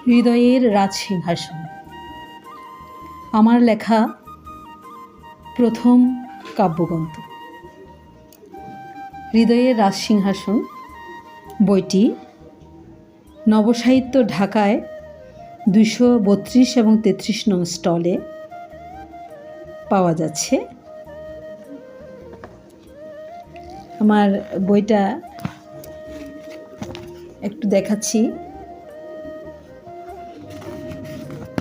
হৃদয়ের রাজসিংহাসন আমার লেখা প্রথম কাব্যগ্রন্থ। হৃদয়ের রাজসিংহাসন বইটি নবসাহিত্য ঢাকায় 232 এবং 33 নং স্টলে পাওয়া যাচ্ছে। আমার বইটা একটু দেখাচ্ছি।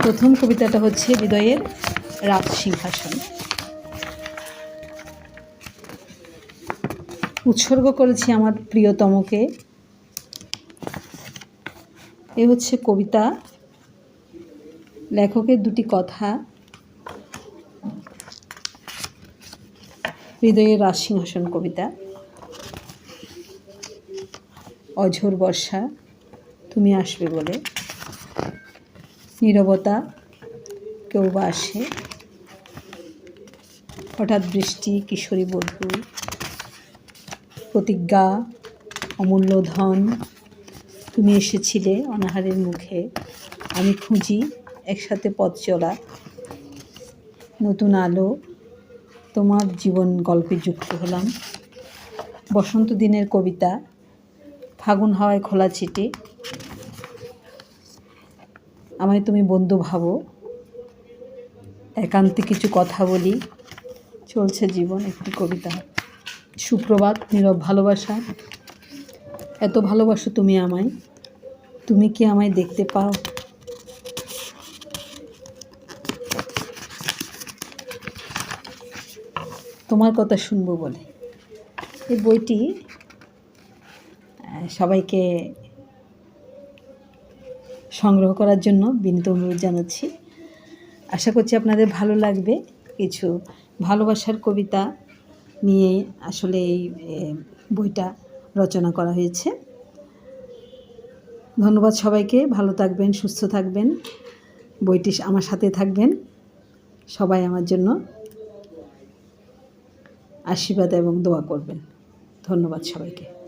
প্রথম কবিতাটা হচ্ছে হৃদয়ের রাজসিংহাসন। উৎসর্গ করেছি আমার প্রিয়তমকে। এ হচ্ছে কবিতা, লেখকের দুটি কথা। হৃদয়ের রাজসিংহাসন কবিতা। অঝোর বর্ষা তুমি আসবে বলে, নীরবতা কেউ বা আসে, হঠাৎ বৃষ্টি কিশোরী বধূ, প্রতিজ্ঞা অমূল্য ধন, তুমি এসেছিলে অনাহারের মুখে, আমি খুঁজি একসাথে পথ চলা, নতুন আলো, তোমার জীবন গল্পে যুক্ত হলাম। বসন্ত দিনের কবিতা, ফাগুন হাওয়ায় খোলা চিঠি, আমায় তুমি বন্ধু ভাবো, একান্তে কিছু কথা বলি, চলছে জীবন একটি কবিতা। সুপ্রভাত নীরব ভালোবাসা, এত ভালোবাসো তুমি আমায়, তুমি কি আমায় দেখতে পাও? তোমার কথা শুনবো বলে। এই বইটি সবাইকে সংগ্রহ করার জন্য বিনীত অনুরোধ জানাচ্ছি। আশা করছি আপনাদের ভালো লাগবে। কিছু ভালোবাসার কবিতা নিয়ে আসলে এই বইটা রচনা করা হয়েছে। ধন্যবাদ সবাইকে। ভালো থাকবেন, সুস্থ থাকবেন, বইটি আমার সাথে থাকবেন। সবাই আমার জন্য আশীর্বাদ এবং দোয়া করবেন। ধন্যবাদ সবাইকে।